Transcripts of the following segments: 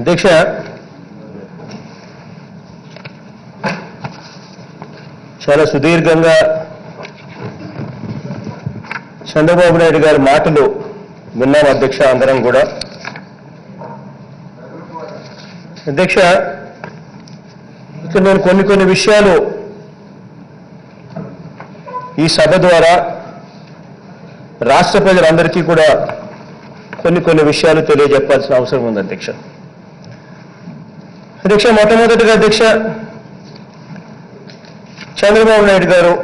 అధ్యక్ష, చాలా సుదీర్ఘంగా చంద్రబాబు నాయుడు గారి మాటలు విన్నాం అధ్యక్ష. అందరం కూడా అధ్యక్ష, ఇక్కడ నేను కొన్ని విషయాలు ఈ సభ ద్వారా రాష్ట్ర ప్రజలందరికీ కూడా కొన్ని విషయాలు తెలియజెప్పాల్సిన అవసరం ఉంది అధ్యక్ష. అధ్యక్ష, మొట్టమొదటిగా అధ్యక్ష, చంద్రబాబు నాయుడు గారు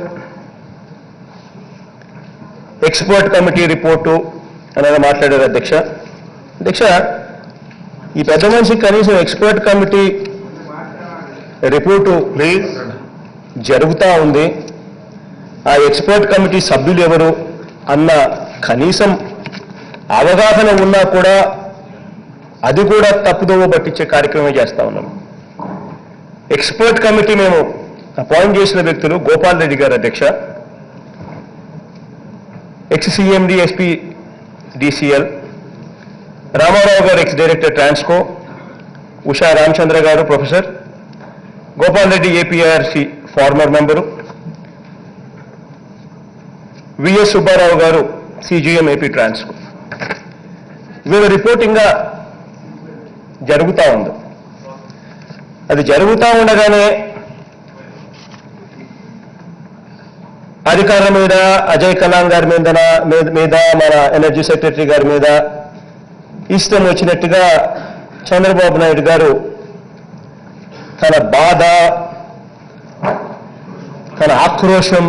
ఎక్స్పర్ట్ కమిటీ రిపోర్టు అనేది మాట్లాడారు అధ్యక్ష. అధ్యక్ష, ఈ పెద్ద మనిషి కనీసం ఎక్స్పర్ట్ కమిటీ రిపోర్టు జరుగుతూ ఉంది, ఆ ఎక్స్పర్ట్ కమిటీ సభ్యులు ఎవరు అన్న కనీసం అవగాహన ఉన్నా కూడా అది కూడా తప్పుదోవ పట్టించే కార్యక్రమం చేస్తూ ఉన్నాం. ఎక్స్పర్ట్ కమిటీ మేము అపాయింట్ చేసిన వ్యక్తులు గోపాల్ రెడ్డి గారు అధ్యక్ష, ఎక్స్-సిఎండి ఎస్పీ డిసిఎల్, రామారావు గారు ఎక్స్ డైరెక్టర్ ట్రాన్స్కో, ఉషా రామచంద్ర గారు professor, Gopal Reddy APRC former member, VS Subbarao గారు సిజిఎం ఏపీ ట్రాన్స్కో. వీళ్ళ రిపోర్టింగ్గా జరుగుతూ ఉంది. అది జరుగుతూ ఉండగానే అధికారుల మీద, అజయ్ కలాం గారి మీద మన ఎనర్జీ సెక్రటరీ గారి మీద ఇష్టం వచ్చినట్టుగా చంద్రబాబు నాయుడు గారు తన బాధ, తన ఆక్రోశం,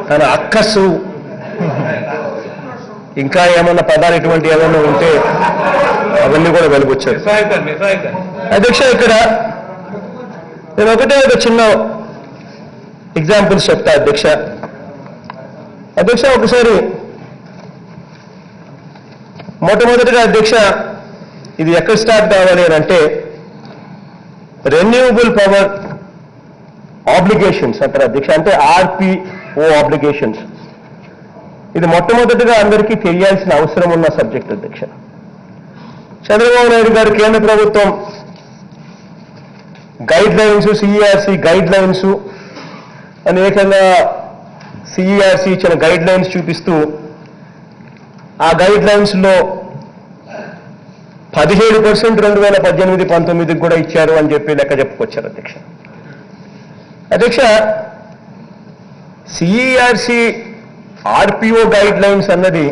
తన అక్కసు, ఇంకా ఏమన్నా పదాలు ఇటువంటి ఏమన్నా ఉంటే అవన్నీ కూడా వెలుగొచ్చారు అధ్యక్ష. ఇక్కడ నేను ఒక చిన్న ఎగ్జాంపుల్స్ చెప్తా అధ్యక్ష. అధ్యక్ష, ఒకసారి మొట్టమొదటిగా అధ్యక్ష, ఇది ఎక్కడ స్టార్ట్ కావాలి అని అంటే రెన్యూవబుల్ పవర్ ఆబ్లిగేషన్స్ అంటారు అధ్యక్ష, అంటే ఆర్పిఓ ఆబ్లిగేషన్స్. ఇది మొట్టమొదటిగా అందరికీ తెలియాల్సిన అవసరం ఉన్న సబ్జెక్ట్ అధ్యక్ష. చంద్రబాబు నాయుడు గారు కేంద్ర ప్రభుత్వం guide lines, CERC guide lines అనేకంగా సిఈఆర్సి ఇచ్చిన గైడ్ లైన్స్ చూపిస్తూ ఆ గైడ్ లైన్స్లో 17% 2018-19 కూడా ఇచ్చారు అని చెప్పి లెక్క చెప్పుకొచ్చారు అధ్యక్ష. అధ్యక్ష, సిఈఆర్సి ఆర్పిఓ గైడ్ లైన్స్ అన్నది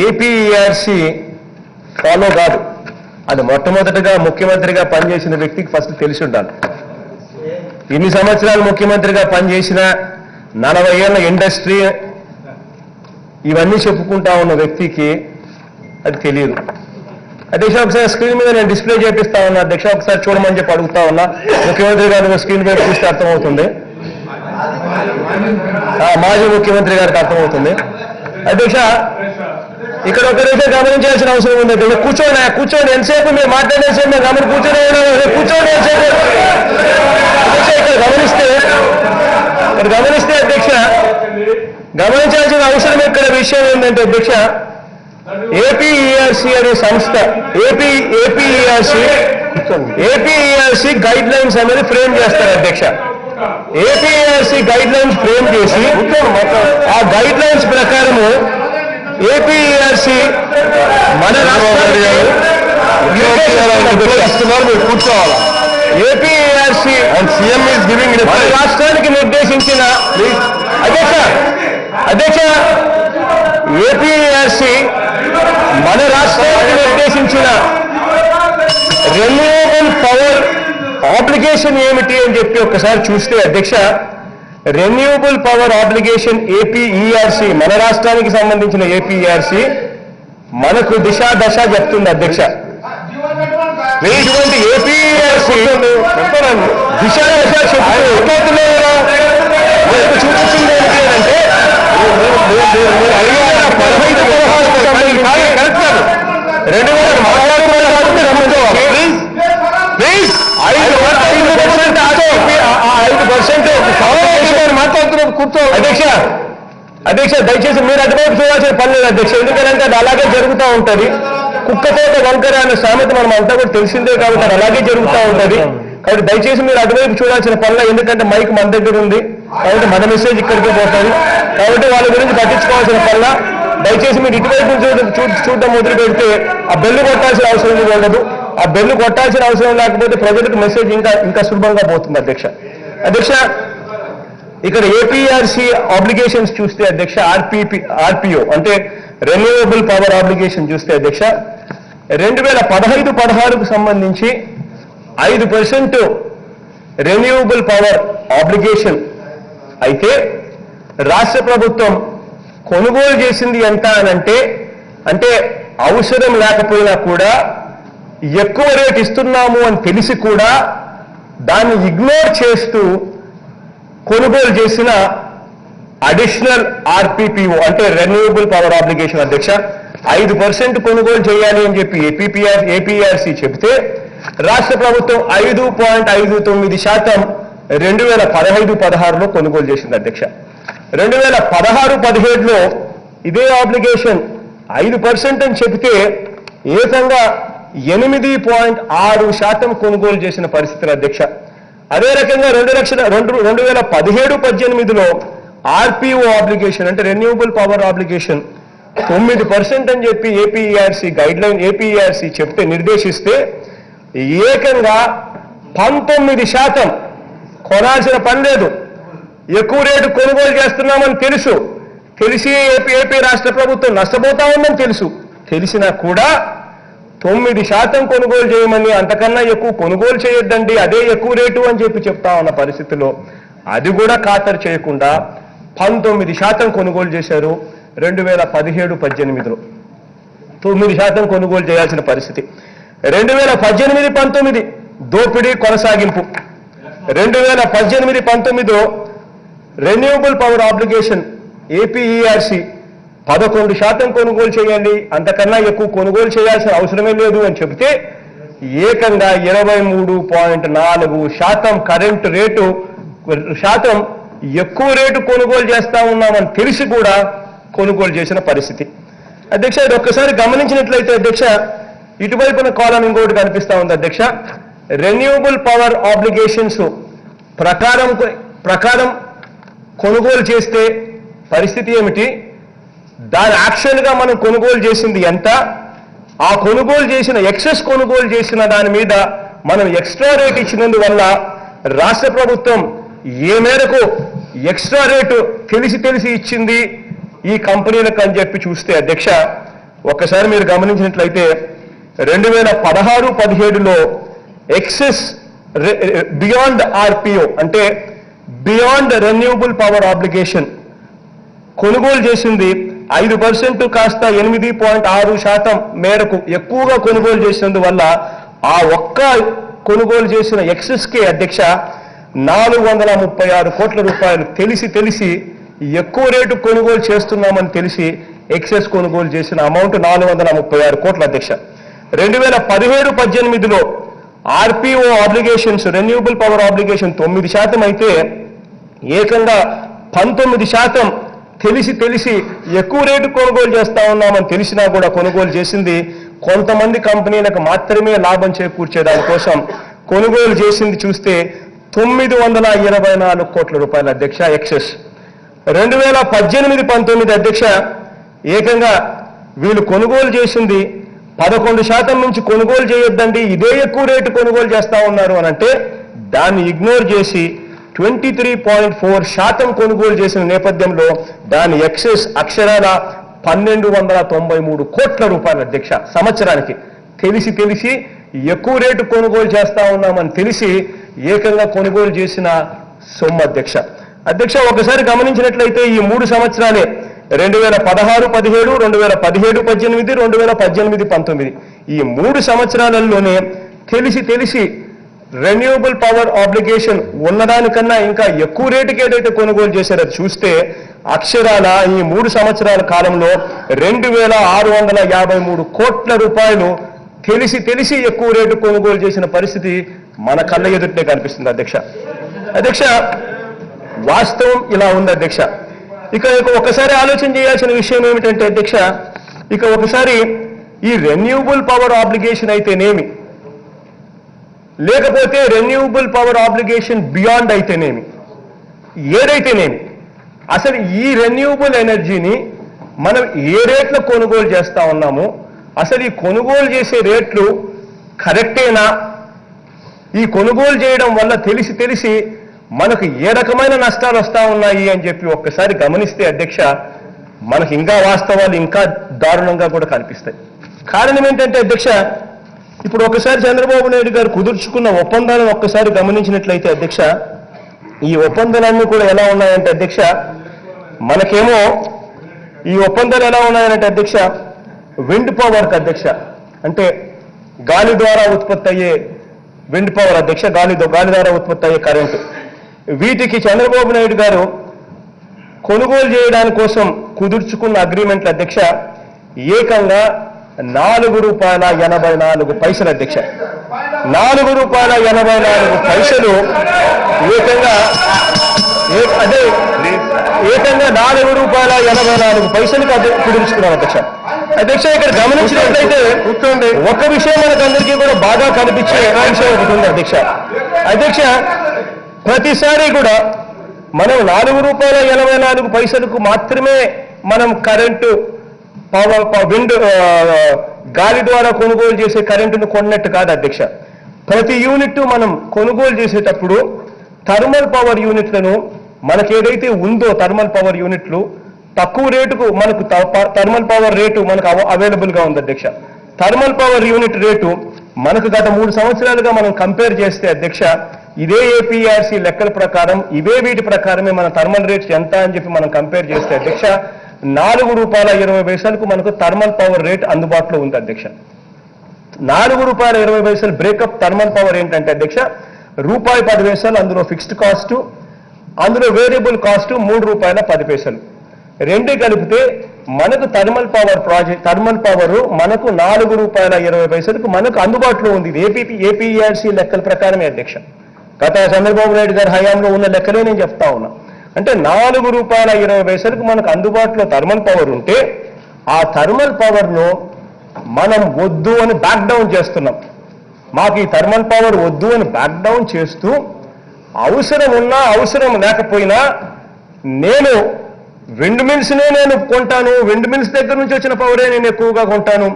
ఏపీఈఆర్సి ఫాలో కాదు. అది మొట్టమొదటిగా ముఖ్యమంత్రిగా పనిచేసిన వ్యక్తికి ఫస్ట్ తెలిసి ఉండాలి. ఇన్ని సంవత్సరాలు ముఖ్యమంత్రిగా పనిచేసిన 40 ఏళ్ల ఇండస్ట్రీ ఇవన్నీ చెప్పుకుంటా ఉన్న వ్యక్తికి అది తెలియదు అధ్యక్ష. ఒకసారి స్క్రీన్ మీద నేను డిస్ప్లే చేపిస్తా ఉన్నా అధ్యక్ష, ఒకసారి చూడమని చెప్పి అడుగుతా ఉన్నా. ముఖ్యమంత్రి గారు స్క్రీన్ మీద చూస్తే అర్థమవుతుంది, మాజీ ముఖ్యమంత్రి గారికి అర్థమవుతుంది అధ్యక్ష. ఇక్కడ ఒక నిమిషం గమనించాల్సిన అవసరం ఉంది అధ్యక్ష. కూర్చోండి ఎంతసేపు మీరు మాట్లాడేసేపు మేము కూర్చోండి ఎంతసేపు అధ్యక్ష. ఇక్కడ గమనిస్తే అధ్యక్ష, గమనించాల్సిన అవసరం ఇక్కడ విషయం ఏంటంటే అధ్యక్ష, ఏపీఈఆర్సి అనే సంస్థ ఏపీఈఆర్సి గైడ్ లైన్స్ అనేది ఫ్రేమ్ చేస్తారు అధ్యక్ష. ఏపీఈఆర్సి గైడ్ లైన్స్ ఫ్రేమ్ చేసి ఆ గైడ్ లైన్స్ ప్రకారము ఏపీఈఆర్సి మన రాష్ట్రానికి కూర్చోవాలి. APERC and CM is giving మన రాష్ట్రానికి నిర్దేశించిన అధ్యక్ష ఏపీఈఆర్సి మన రాష్ట్రానికి నిర్దేశించిన రెన్యూవబుల్ పవర్ ఆబ్లిగేషన్ ఏమిటి అని చెప్పి ఒకసారి చూస్తే అధ్యక్ష, రెన్యూవబుల్ పవర్ ఆబ్లిగేషన్ ఏపీఈఆర్సి మన రాష్ట్రానికి సంబంధించిన ఏపీఈఆర్సి మనకు దిశ దశ చెప్తుంది అధ్యక్ష. ఇటువంటి ఏపీఈఆర్సి దిశ దశ చెప్తుంది చూపించింది ఏంటి అంటే 5% అధ్యక్ష దయచేసి మీరు అటువైపు చూడాల్సిన పని లేదు అధ్యక్ష, ఎందుకంటే అది అలాగే జరుగుతూ ఉంటుంది. కుక్కతోట వంకర అనే సామెత మనం అంతా కూడా తెలిసిందే కాబట్టి అది అలాగే జరుగుతూ ఉంటుంది. కాబట్టి దయచేసి మీరు అటువైపు చూడాల్సిన పనుల, ఎందుకంటే మైక్ మన దగ్గర ఉంది కాబట్టి మన మెసేజ్ ఇక్కడికే పోతుంది. కాబట్టి వాళ్ళ గురించి పట్టించుకోవాల్సిన పనుల, దయచేసి మీరు ఇటువైపు చూడడం మొదలు పెడితే ఆ బెల్లు కొట్టాల్సిన అవసరం ఉండదు. ఆ బెల్లు కొట్టాల్సిన అవసరం లేకపోతే ప్రజలకు మెసేజ్ ఇంకా సులభంగా పోతుంది. అధ్యక్ష ఇక్కడ ఏపీఆర్సీ ఆబ్లిగేషన్స్ చూస్తే అధ్యక్ష, ఆర్పిఓ అంటే రెన్యూవబుల్ పవర్ ఆబ్లిగేషన్ చూస్తే అధ్యక్ష 2015-16కు సంబంధించి 5% రెన్యూవబుల్ పవర్ ఆబ్లిగేషన్ అయితే రాష్ట్ర ప్రభుత్వం కొనుగోలు చేసింది ఎంత అంటే అవసరం లేకపోయినా కూడా ఎక్కువ రేట్ ఇస్తున్నాము అని తెలిసి కూడా దాన్ని ఇగ్నోర్ చేస్తూ కొనుగోలు చేసిన అడిషనల్ ఆర్పిపిఓ అంటే రెన్యూవబుల్ పవర్ ఆబ్లిగేషన్ అధ్యక్ష 5% కొనుగోలు చేయాలి అని చెప్పి ఏపీఆర్సీ చెబితే రాష్ట్ర ప్రభుత్వం 5.59% 2015-16లో కొనుగోలు చేసింది అధ్యక్ష. 2016-17లో ఇదే ఆబ్లిగేషన్ 5% అని చెబితే ఏకంగా 8.6% కొనుగోలు చేసిన పరిస్థితులు అధ్యక్ష. అదే రకంగా 2017-18లో ఆర్పిఓ ఆబ్లిగేషన్ అంటే రెన్యూవబుల్ పవర్ ఆబ్లిగేషన్ 9% అని చెప్పి ఏపీఆర్సీ చెప్తే నిర్దేశిస్తే ఏకంగా 19% కొనాల్సిన పని లేదు, ఎక్కువ రేటు కొనుగోలు చేస్తున్నామని తెలిసి ఏపీ రాష్ట్ర ప్రభుత్వం నష్టపోతా ఉందని తెలిసినా కూడా 9% కొనుగోలు చేయమని, అంతకన్నా ఎక్కువ కొనుగోలు చేయొద్దండి అదే ఎక్కువ రేటు అని చెప్పి చెప్తా ఉన్న పరిస్థితిలో అది కూడా ఖాతరు చేయకుండా 19% కొనుగోలు చేశారు. 2017-18లో 9% కొనుగోలు చేయాల్సిన పరిస్థితి. 2018-19 దోపిడీ కొనసాగింపు. 2018-19లో రెన్యూవబుల్ పవర్ ఆబ్లిగేషన్ ఏపీఈఆర్సీ 11% కొనుగోలు చేయండి, అంతకన్నా ఎక్కువ కొనుగోలు చేయాల్సిన అవసరమే లేదు అని చెబితే ఏకంగా 23.4% కరెంటు రేటు శాతం ఎక్కువ రేటు కొనుగోలు చేస్తా ఉన్నామని తెలిసి కూడా కొనుగోలు చేసిన పరిస్థితి అధ్యక్ష. ఇది ఒక్కసారి గమనించినట్లయితే అధ్యక్ష ఇటువైపున కాలం ఇంకోటి కనిపిస్తా ఉంది అధ్యక్ష. రెన్యూవబుల్ పవర్ ఆబ్లిగేషన్స్ ప్రకారం కొనుగోలు చేస్తే పరిస్థితి ఏమిటి, దాని యాక్షన్గా మనం కొనుగోలు చేసింది ఎంత, ఆ కొనుగోలు చేసిన ఎక్సెస్ కొనుగోలు చేసిన దాని మీద మనం ఎక్స్ట్రా రేట్ ఇచ్చినందువల్ల రాష్ట్ర ప్రభుత్వం ఏ మేరకు ఎక్స్ట్రా రేటు తెలిసి ఇచ్చింది ఈ కంపెనీలకు అని చెప్పి చూస్తే అధ్యక్ష ఒక్కసారి మీరు గమనించినట్లయితే 2016-17లో ఎక్సెస్ బియాండ్ ఆర్పిఓ అంటే బియాండ్ రెన్యూవబుల్ పవర్ ఆబ్లిగేషన్ కొనుగోలు చేసింది 5% కాస్త 8.6% మేరకు ఎక్కువగా కొనుగోలు చేసినందువల్ల ఆ ఒక్క కొనుగోలు చేసిన ఎక్సెస్కే అధ్యక్ష 436 కోట్ల రూపాయలు తెలిసి ఎక్కువ రేటు కొనుగోలు చేస్తున్నామని తెలిసి ఎక్సెస్ కొనుగోలు చేసిన అమౌంట్ 436 కోట్ల అధ్యక్ష. 2017-18లో RPO obligations renewable power obligation 9% అయితే ఏకంగా 19% తెలిసి ఎక్కువ రేటు కొనుగోలు చేస్తా ఉన్నామని తెలిసినా కూడా కొనుగోలు చేసింది. కొంతమంది కంపెనీలకు మాత్రమే లాభం చేకూర్చే దానికోసం కొనుగోలు చేసింది చూస్తే 924 కోట్ల రూపాయల అధ్యక్ష ఎక్సెస్. 2018-19 అధ్యక్ష ఏకంగా వీళ్ళు కొనుగోలు చేసింది 11% నుంచి కొనుగోలు చేయొద్దండి ఇదే ఎక్కువ రేటు కొనుగోలు చేస్తా ఉన్నారు అని అంటే దాన్ని ఇగ్నోర్ చేసి 23.4% కొనుగోలు చేసిన నేపథ్యంలో దాని ఎక్సెస్ అక్షరాల 1293 కోట్ల రూపాయల అధ్యక్ష. సంవత్సరానికి తెలిసి ఎక్కువ రేటు కొనుగోలు చేస్తా ఉన్నామని తెలిసి ఏకంగా కొనుగోలు చేసిన సొమ్ము అధ్యక్ష. ఒకసారి గమనించినట్లయితే ఈ 3 సంవత్సరాలే 2016-17, 2017-18, 2018-19 ఈ 3 సంవత్సరాలలోనే తెలిసి రెన్యూవబుల్ పవర్ ఆబ్లిగేషన్ ఉన్నదానికన్నా ఇంకా ఎక్కువ రేటుకి ఏదైతే కొనుగోలు చేశారో చూస్తే అక్షరాల ఈ 3 సంవత్సరాల కాలంలో 2653 కోట్ల రూపాయలు తెలిసి ఎక్కువ రేటు కొనుగోలు చేసిన పరిస్థితి మన కళ్ళ ఎదుటే కనిపిస్తుంది అధ్యక్ష. వాస్తవం ఇలా ఉంది అధ్యక్ష. ఇక ఒకసారి ఆలోచన చేయాల్సిన విషయం ఏమిటంటే అధ్యక్ష, ఇక ఒకసారి ఈ రెన్యూబుల్ పవర్ ఆబ్లిగేషన్ అయితేనేమి, లేకపోతే రెన్యూబుల్ పవర్ ఆబ్లిగేషన్ బియాండ్ అయితేనేమి, ఏదైతేనేమి, అసలు ఈ రెన్యూబుల్ ఎనర్జీని మనం ఏ రేట్లో కొనుగోలు చేస్తా ఉన్నాము, అసలు ఈ కొనుగోలు చేసే రేట్లు కరెక్టేనా, ఈ కొనుగోలు చేయడం వల్ల తెలిసి మనకు ఏ రకమైన నష్టాలు వస్తూ ఉన్నాయి అని చెప్పి ఒక్కసారి గమనిస్తే అధ్యక్ష, మనకు ఇంకా వాస్తవాలు ఇంకా దారుణంగా కూడా కనిపిస్తాయి. కారణం ఏంటంటే అధ్యక్ష, ఇప్పుడు ఒకసారి చంద్రబాబు నాయుడు గారు కుదుర్చుకున్న ఒప్పందాలను ఒక్కసారి గమనించినట్లయితే అధ్యక్ష, ఈ ఒప్పందాలన్నీ కూడా ఎలా ఉన్నాయంటే అధ్యక్ష, మనకేమో ఈ ఒప్పందాలు ఎలా ఉన్నాయంటే అధ్యక్ష, విండ్ పవర్కి అధ్యక్ష, అంటే గాలి ద్వారా ఉత్పత్తి అయ్యే విండ్ పవర్ అధ్యక్ష, గాలి ద్వారా ఉత్పత్తి అయ్యే కరెంటు, వీటికి చంద్రబాబు నాయుడు గారు కొనుగోలు చేయడానికి కోసం కుదుర్చుకున్న అగ్రిమెంట్ల అధ్యక్ష ఏకంగా ₹4.84 అధ్యక్ష. ₹4.84 ఏకంగా ఏకంగా ₹4.84 కుదుర్చుకున్నారు అధ్యక్ష. అధ్యక్ష, ఇక్కడ గమనించినట్లయితే ఒక విషయం మనకందరికీ కూడా బాగా కనిపించే విషయం ఒకటి ఉంది అధ్యక్ష. అధ్యక్ష, ప్రతిసారి కూడా మనం ₹4.84 మాత్రమే మనం కరెంటు విండ్ గాలి ద్వారా కొనుగోలు చేసే కరెంటును కొన్నట్టు కాదు అధ్యక్ష. ప్రతి యూనిట్ మనం కొనుగోలు చేసేటప్పుడు థర్మల్ పవర్ యూనిట్లను మనకేదైతే ఉందో థర్మల్ పవర్ యూనిట్లు తక్కువ రేటుకు మనకు థర్మల్ పవర్ రేటు మనకు అవైలబుల్గా ఉంది అధ్యక్ష. థర్మల్ పవర్ యూనిట్ రేటు మనకు గత 3 సంవత్సరాలుగా మనం కంపేర్ చేస్తే అధ్యక్ష, ఇదే ఏపీఆర్సీ లెక్కల ప్రకారం వీటి ప్రకారమే మన థర్మల్ రేట్స్ ఎంత అని చెప్పి మనం కంపేర్ చేస్తే అధ్యక్ష, ₹4.20 మనకు థర్మల్ పవర్ రేట్ అందుబాటులో ఉంది అధ్యక్ష. ₹4.20 బ్రేకప్ థర్మల్ పవర్ ఏంటంటే అధ్యక్ష, ₹10 అందులో ఫిక్స్డ్ కాస్టు, అందులో వేరియబుల్ కాస్టు ₹3.10. రెండు కలిపితే మనకు థర్మల్ పవర్ మనకు ₹4.20 మనకు అందుబాటులో ఉంది. ఏపీఆర్సీ లెక్కల ప్రకారమే అధ్యక్ష. గత చంద్రబాబు నాయుడు గారి హయాంలో ఉన్న లెక్కలే నేను చెప్తా ఉన్నా. అంటే ₹4.20 మనకు అందుబాటులో థర్మల్ పవర్ ఉంటే ఆ థర్మల్ పవర్లో మనం వద్దు అని బ్యాక్ డౌన్ చేస్తున్నాం. మాకు ఈ థర్మల్ పవర్ వద్దు అని బ్యాక్ డౌన్ చేస్తూ అవసరం ఉన్నా అవసరం లేకపోయినా నేను విండ్ మిల్స్నే నేను కొంటాను, విండ్ మిల్స్ దగ్గర నుంచి వచ్చిన పవరే నేను ఎక్కువగా కొంటాను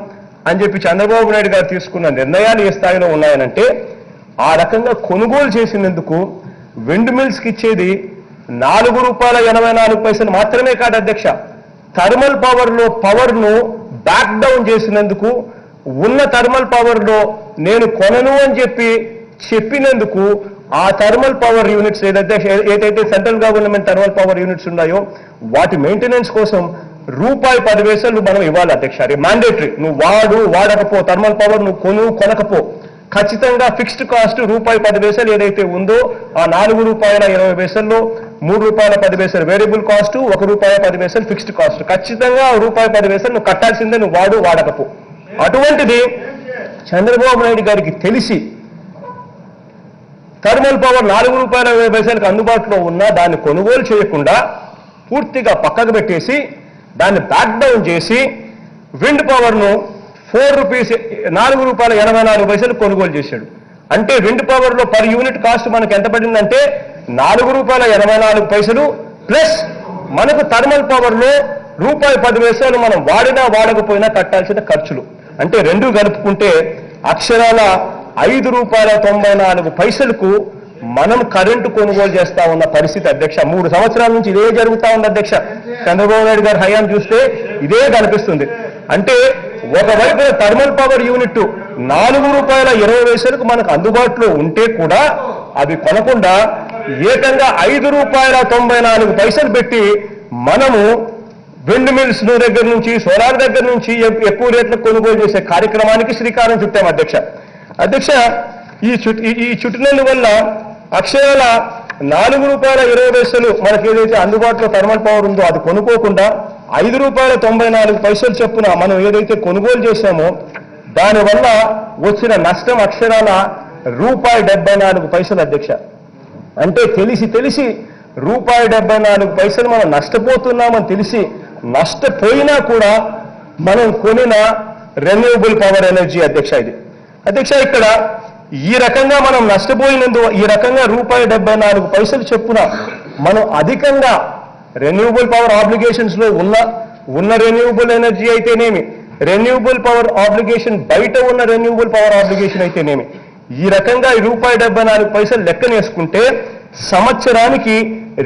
అని చెప్పి చంద్రబాబు నాయుడు గారు తీసుకున్న నిర్ణయాలు ఏ స్థాయిలో ఉన్నాయనంటే, ఆ రకంగా కొనుగోలు చేసినందుకు విండ్ మిల్స్కి ఇచ్చేది ₹4.84 మాత్రమే కాదు అధ్యక్ష. థర్మల్ పవర్ను బ్యాక్ డౌన్ చేసినందుకు, ఉన్న థర్మల్ పవర్లో నేను కొనను అని చెప్పినందుకు ఆ థర్మల్ పవర్ యూనిట్స్ ఏదైతే central government thermal power units ఉన్నాయో వాటి మెయింటెనెన్స్ కోసం ₹10 మనం ఇవ్వాలి అధ్యక్ష. అది మ్యాండేటరీ. నువ్వు వాడకపో, థర్మల్ పవర్ నువ్వు కొనకపో, ఖచ్చితంగా ఫిక్స్డ్ కాస్ట్ ₹10 ఏదైతే ఉందో ఆ ₹4.20లో ₹3.10 వేరియబుల్ కాస్టు, ₹1.10 ఫిక్స్డ్ కాస్ట్, ఖచ్చితంగా ₹10 నువ్వు కట్టాల్సిందే, నువ్వు వాడకపో. అటువంటిది చంద్రబాబు నాయుడు గారికి తెలిసి థర్మల్ పవర్ ₹4.20 అందుబాటులో ఉన్నా దాన్ని కొనుగోలు చేయకుండా పూర్తిగా పక్కకు పెట్టేసి దాన్ని బ్యాక్ డౌన్ చేసి విండ్ పవర్ను ₹4.84 కొనుగోలు చేశాడు. అంటే విండ్ పవర్లో పర్ యూనిట్ కాస్ట్ మనకు ఎంత పడిందంటే ₹4.84 ప్లస్ మనకు థర్మల్ పవర్లో ₹10 మనం వాడకపోయినా కట్టాల్సిన ఖర్చులు. అంటే రెండు కలుపుకుంటే అక్షరాల ₹5.94 మనం కరెంటు కొనుగోలు చేస్తా ఉన్న పరిస్థితి అధ్యక్ష. 3 సంవత్సరాల నుంచి ఇదే జరుగుతా ఉంది అధ్యక్ష. చంద్రబాబు నాయుడు గారి హయాం చూస్తే ఇదే కనిపిస్తుంది. అంటే ఒకవైపు థర్మల్ పవర్ యూనిట్ ₹4.20 మనకు అందుబాటులో ఉంటే కూడా అవి కొనకుండా ఏకంగా ₹5.94 పెట్టి మనము విండ్ మిల్స్ దగ్గర నుంచి, సోలార్ దగ్గర నుంచి ఎక్కువ రేట్లకు కొనుగోలు చేసే కార్యక్రమానికి శ్రీకారం చుట్టాం అధ్యక్ష. ఈ చుట్టినందు వల్ల అక్షరాల ₹4.20 మనకి ఏదైతే అందుబాటులో థర్మల్ పవర్ ఉందో అది కొనుక్కోకుండా ₹5.94 చొప్పున మనం ఏదైతే కొనుగోలు చేశామో దానివల్ల వచ్చిన నష్టం అక్షరాల ₹74 అధ్యక్ష. అంటే తెలిసి ₹74 మనం నష్టపోతున్నామని తెలిసి నష్టపోయినా కూడా మనం కొనిన రెన్యూబుల్ పవర్ ఎనర్జీ అధ్యక్ష. ఇది అధ్యక్ష ఇక్కడ ఈ రకంగా మనం నష్టపోయినందు ఈ రకంగా ₹74 చొప్పున మనం అధికంగా రెన్యూబుల్ పవర్ ఆబ్లిగేషన్స్ లో ఉన్న రెన్యూబుల్ ఎనర్జీ అయితేనేమి, రెన్యూబుల్ పవర్ ఆబ్లిగేషన్ బయట ఉన్న రెన్యూబుల్ పవర్ ఆబ్లిగేషన్ అయితేనేమి, ఈ రకంగా ₹74 లెక్కనేసుకుంటే సంవత్సరానికి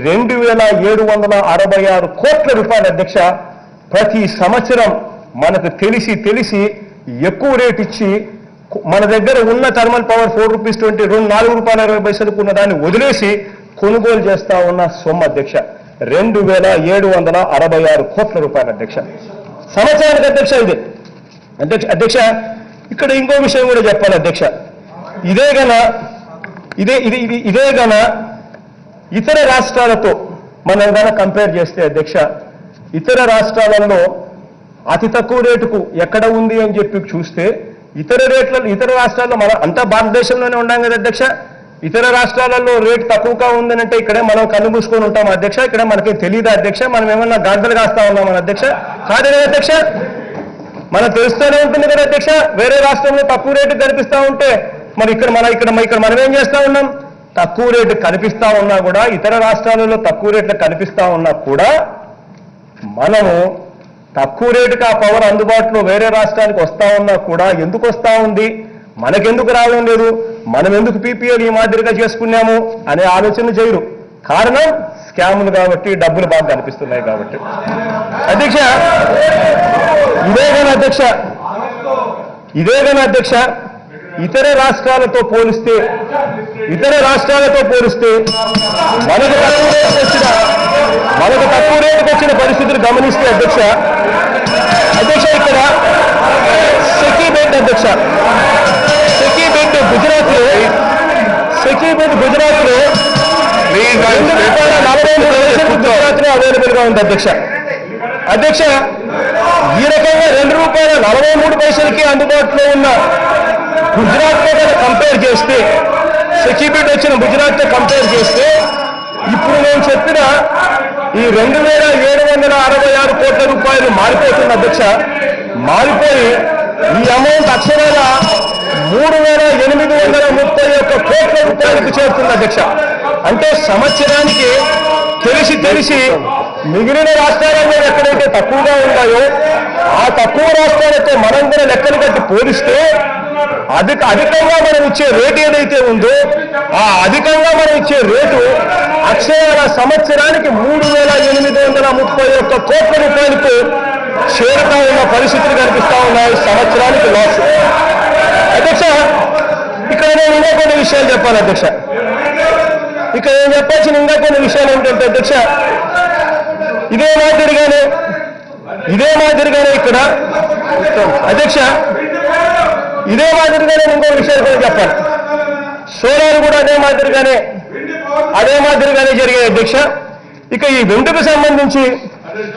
2,766 కోట్ల రూపాయలు అధ్యక్ష ప్రతి సంవత్సరం మనకు తెలిసి ఎక్కువ రేట్ ఇచ్చి మన దగ్గర ఉన్న థర్మల్ పవర్ ₹4.20 ₹4.20 ఉన్న దాన్ని వదిలేసి కొనుగోలు చేస్తా ఉన్న సొమ్ము అధ్యక్ష 2,766 కోట్ల రూపాయలు అధ్యక్ష సంవత్సరానికి అధ్యక్ష. ఇది అధ్యక్ష ఇక్కడ ఇంకో విషయం కూడా చెప్పాలి అధ్యక్ష. ఇదే గన ఇతర రాష్ట్రాలతో మనం గన కంపేర్ చేస్తే అధ్యక్ష, ఇతర రాష్ట్రాలలో అతి తక్కువ రేటుకు ఎక్కడ ఉంది అని చెప్పి చూస్తే ఇతర రాష్ట్రాల్లో మన అంతా భారతదేశంలోనే ఉన్నాం కదా అధ్యక్ష. ఇతర రాష్ట్రాలలో రేటు తక్కువగా ఉందని అంటే ఇక్కడే మనం కన్ను మూసుకొని ఉంటాం అధ్యక్ష. ఇక్కడ మనకి తెలియదు అధ్యక్ష, మనం ఏమన్నా గాడ్డలు కాస్తా ఉన్నామని అధ్యక్ష. కాదు కదా అధ్యక్ష, మనకు తెలుస్తూనే ఉంటుంది కదా అధ్యక్ష. వేరే రాష్ట్రంలో తక్కువ రేటు కనిపిస్తా ఉంటే మరి ఇక్కడ మనం ఏం చేస్తా ఉన్నాం? తక్కువ రేటు కనిపిస్తా ఉన్నా కూడా, ఇతర రాష్ట్రాలలో తక్కువ రేట్లు కనిపిస్తా ఉన్నా కూడా మనము తక్కువ రేటుకి ఆ పవర్ అందుబాటులో వేరే రాష్ట్రానికి వస్తా ఉన్నా కూడా ఎందుకు వస్తా ఉంది, మనకెందుకు రావడం లేదు, మనం ఎందుకు పీపీఎల్ ఈ మాదిరిగా చేసుకున్నాము అనే ఆలోచన చేయరు. కారణం స్కాములు కాబట్టి, డబ్బులు బాగా కనిపిస్తున్నాయి కాబట్టి అధ్యక్ష. ఇదేగానే అధ్యక్ష ఇతర రాష్ట్రాలతో పోలిస్తే మనకు తక్కువ రేటుకు వచ్చిన పరిస్థితులు గమనిస్తే అధ్యక్ష ఇక్కడ సెకీబెడ్ గుజరాత్లో అవైలబుల్ గా ఉంది అధ్యక్ష. ఈ రకంగా ₹2.43 అందుబాటులో ఉన్న గుజరాత్తో కంపేర్ చేస్తే, సెకీబెడ్ వచ్చిన గుజరాత్తో కంపేర్ చేస్తే ఇప్పుడు నేను చెప్పిన ఈ 2,766 కోట్ల రూపాయలు మారిపోతుంది అధ్యక్ష. మారిపోయి ఈ అమౌంట్ అక్షరాల 3,831 కోట్ల రూపాయలకు చేరుతుంది అధ్యక్ష. అంటే సంవత్సరానికి తెలిసి మిగిలిన రాష్ట్రాలలో ఎక్కడైతే తక్కువగా ఉన్నాయో ఆ తక్కువ రాష్ట్రాలతో మనం కూడా లెక్కలు కట్టి పోలిస్తే అధికంగా మనం ఇచ్చే రేటు ఏదైతే ఉందో ఆ అధికంగా మనం ఇచ్చే రేటు అక్షరాల సంవత్సరానికి 3,831 కోట్ల రూపాయలకు చేరుతా ఉన్న పరిస్థితులు కనిపిస్తా ఉన్నాయి. సంవత్సరానికి లాస్ అధ్యక్ష. ఇక్కడ నేను ఇంకా కొన్ని విషయాలు చెప్పాను అధ్యక్ష. ఇక్కడ నేను చెప్పాల్సిన ఇంకా కొన్ని విషయాలు ఏంటంటే అధ్యక్ష, ఇదే మాదిరిగానే ఇక్కడ అధ్యక్ష ఇదే మాదిరిగానే ఇంకో విషయాలు కూడా చెప్పాలి. సోలార్ కూడా అదే మాదిరిగానే జరిగాయి అధ్యక్ష. ఇక ఈ వెండుకు సంబంధించి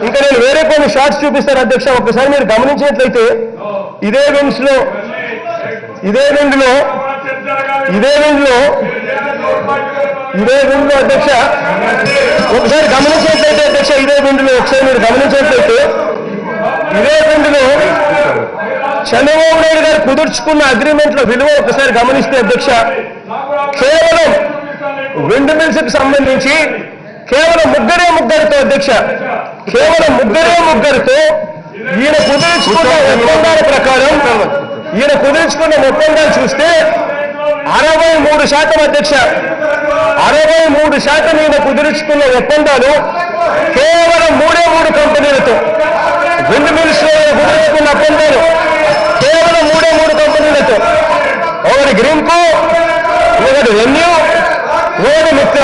ఇంకా నేను వేరే కొన్ని షార్ట్స్ చూపిస్తాను అధ్యక్ష. ఒకసారి మీరు గమనించినట్లయితే ఇదే విండ్లో అధ్యక్ష ఒకసారి గమనించినట్లయితే అధ్యక్ష ఇదే విండ్లో చంద్రబాబు నాయుడు గారు కుదుర్చుకున్న అగ్రిమెంట్ల విలువ ఒకసారి గమనిస్తే అధ్యక్ష, కేవలం విండ్ మిల్స్ కి సంబంధించి కేవలం ముగ్గురితో అధ్యక్ష ఈయన కుదుర్చుకున్న ఒప్పందాలు చూస్తే 63% అధ్యక్ష. 63% ఈయన కుదుర్చుకున్న ఒప్పందాలు కేవలం 3 కంపెనీలతో. విండ్ మిల్స్ లో కుదుర్చుకున్న ఒప్పందాలు కేవలం 3 కంపెనీలతో. ఒకటి గ్రీన్కో, ఒకటి రెన్యూ, ఒకటి మిత్ర.